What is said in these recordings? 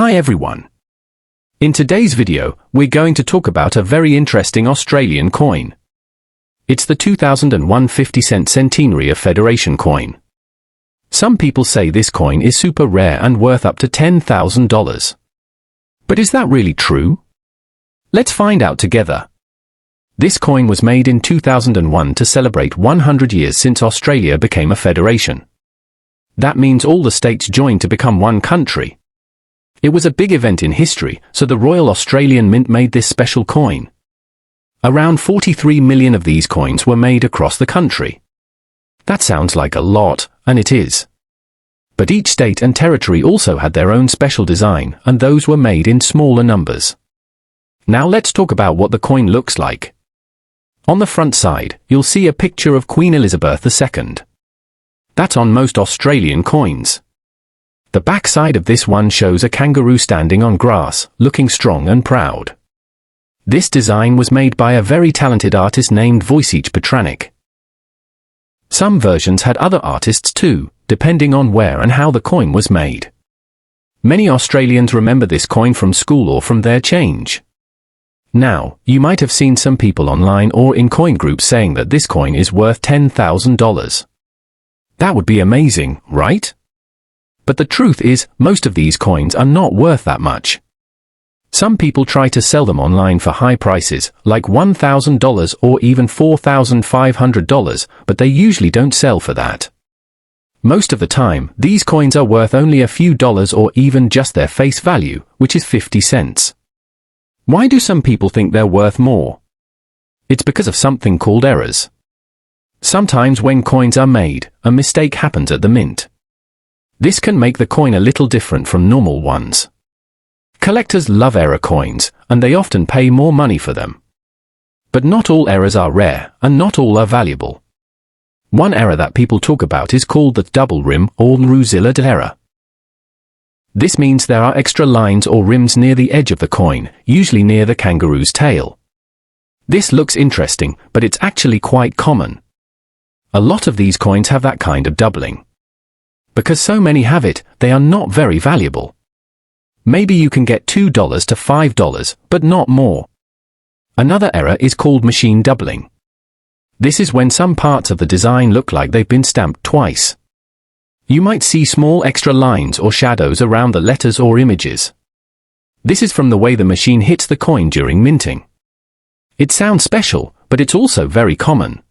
Hi everyone. In today's video, we're going to talk about a very interesting Australian coin. It's the 2001 50-cent centenary of Federation coin. Some people say this coin is super rare and worth up to $10,000. But is that really true? Let's find out together. This coin was made in 2001 to celebrate 100 years since Australia became a federation. That means all the states joined to become one country. It was a big event in history, so the Royal Australian Mint made this special coin. Around 43 million of these coins were made across the country. That sounds like a lot, and it is. But each state and territory also had their own special design, and those were made in smaller numbers. Now let's talk about what the coin looks like. On the front side, you'll see a picture of Queen Elizabeth II. That's on most Australian coins. The back side of this one shows a kangaroo standing on grass, looking strong and proud. This design was made by a very talented artist named Wojciech Petranek. Some versions had other artists too, depending on where and how the coin was made. Many Australians remember this coin from school or from their change. Now, you might have seen some people online or in coin groups saying that this coin is worth $10,000. That would be amazing, right? But the truth is, most of these coins are not worth that much. Some people try to sell them online for high prices, like $1,000 or even $4,500, but they usually don't sell for that. Most of the time, these coins are worth only a few dollars or even just their face value, which is 50 cents. Why do some people think they're worth more? It's because of something called errors. Sometimes when coins are made, a mistake happens at the mint. This can make the coin a little different from normal ones. Collectors love error coins, and they often pay more money for them. But not all errors are rare, and not all are valuable. One error that people talk about is called the double rim or Ruzilla error. This means there are extra lines or rims near the edge of the coin, usually near the kangaroo's tail. This looks interesting, but it's actually quite common. A lot of these coins have that kind of doubling. Because so many have it, they are not very valuable. Maybe you can get $2 to $5, but not more. Another error is called machine doubling. This is when some parts of the design look like they've been stamped twice. You might see small extra lines or shadows around the letters or images. This is from the way the machine hits the coin during minting. It sounds special, but it's also very common.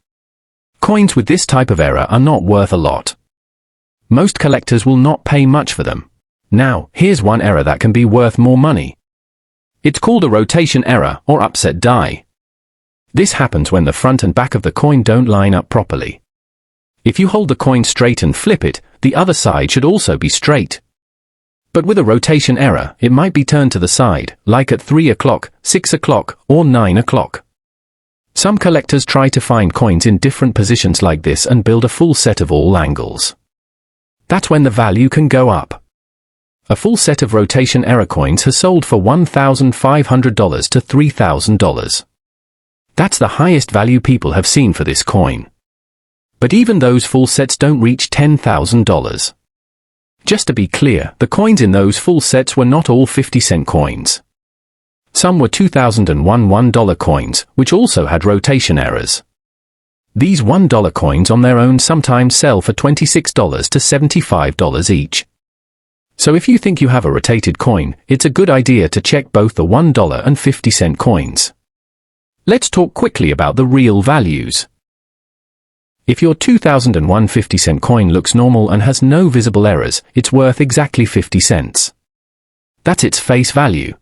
Coins with this type of error are not worth a lot. Most collectors will not pay much for them. Now, here's one error that can be worth more money. It's called a rotation error or upside die. This happens when the front and back of the coin don't line up properly. If you hold the coin straight and flip it, the other side should also be straight. But with a rotation error, it might be turned to the side, like at 3 o'clock, 6 o'clock, or 9 o'clock. Some collectors try to find coins in different positions like this and build a full set of all angles. That's when the value can go up. A full set of rotation error coins has sold for $1,500 to $3,000. That's the highest value people have seen for this coin. But even those full sets don't reach $10,000. Just to be clear, the coins in those full sets were not all 50-cent coins. Some were 2001 $1 coins, which also had rotation errors. These $1 coins on their own sometimes sell for $26 to $75 each. So if you think you have a rotated coin, it's a good idea to check both the $1 and 50-cent coins. Let's talk quickly about the real values. If your 2001 50-cent coin looks normal and has no visible errors, it's worth exactly 50 cents. That's its face value.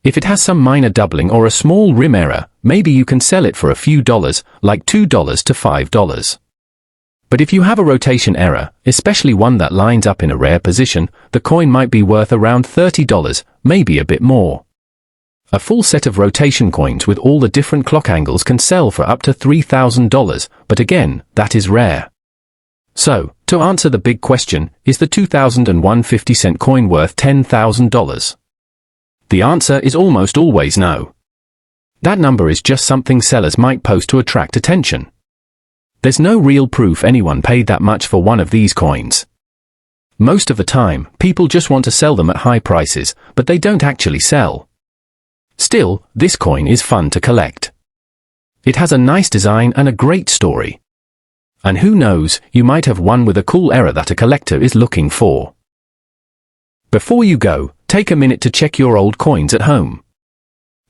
If it has some minor doubling or a small rim error, maybe you can sell it for a few dollars, like $2 to $5. But if you have a rotation error, especially one that lines up in a rare position, the coin might be worth around $30, maybe a bit more. A full set of rotation coins with all the different clock angles can sell for up to $3,000, but again, that is rare. So, to answer the big question, is the 2001 50-cent coin worth $10,000? The answer is almost always no. That number is just something sellers might post to attract attention. There's no real proof anyone paid that much for one of these coins. Most of the time, people just want to sell them at high prices, but they don't actually sell. Still, this coin is fun to collect. It has a nice design and a great story. And who knows, you might have one with a cool error that a collector is looking for. Before you go, take a minute to check your old coins at home.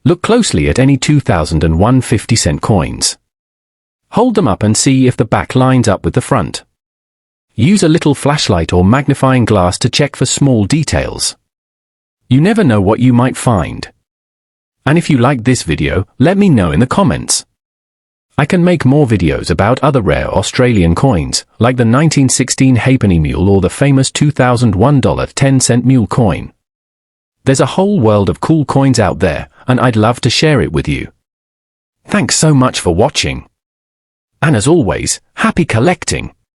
Look closely at any 2001 50-cent coins. Hold them up and see if the back lines up with the front. Use a little flashlight or magnifying glass to check for small details. You never know what you might find. And if you liked this video, let me know in the comments. I can make more videos about other rare Australian coins, like the 1916 halfpenny mule or the famous 2001 10-cent mule coin. There's a whole world of cool coins out there, and I'd love to share it with you. Thanks so much for watching. And as always, happy collecting!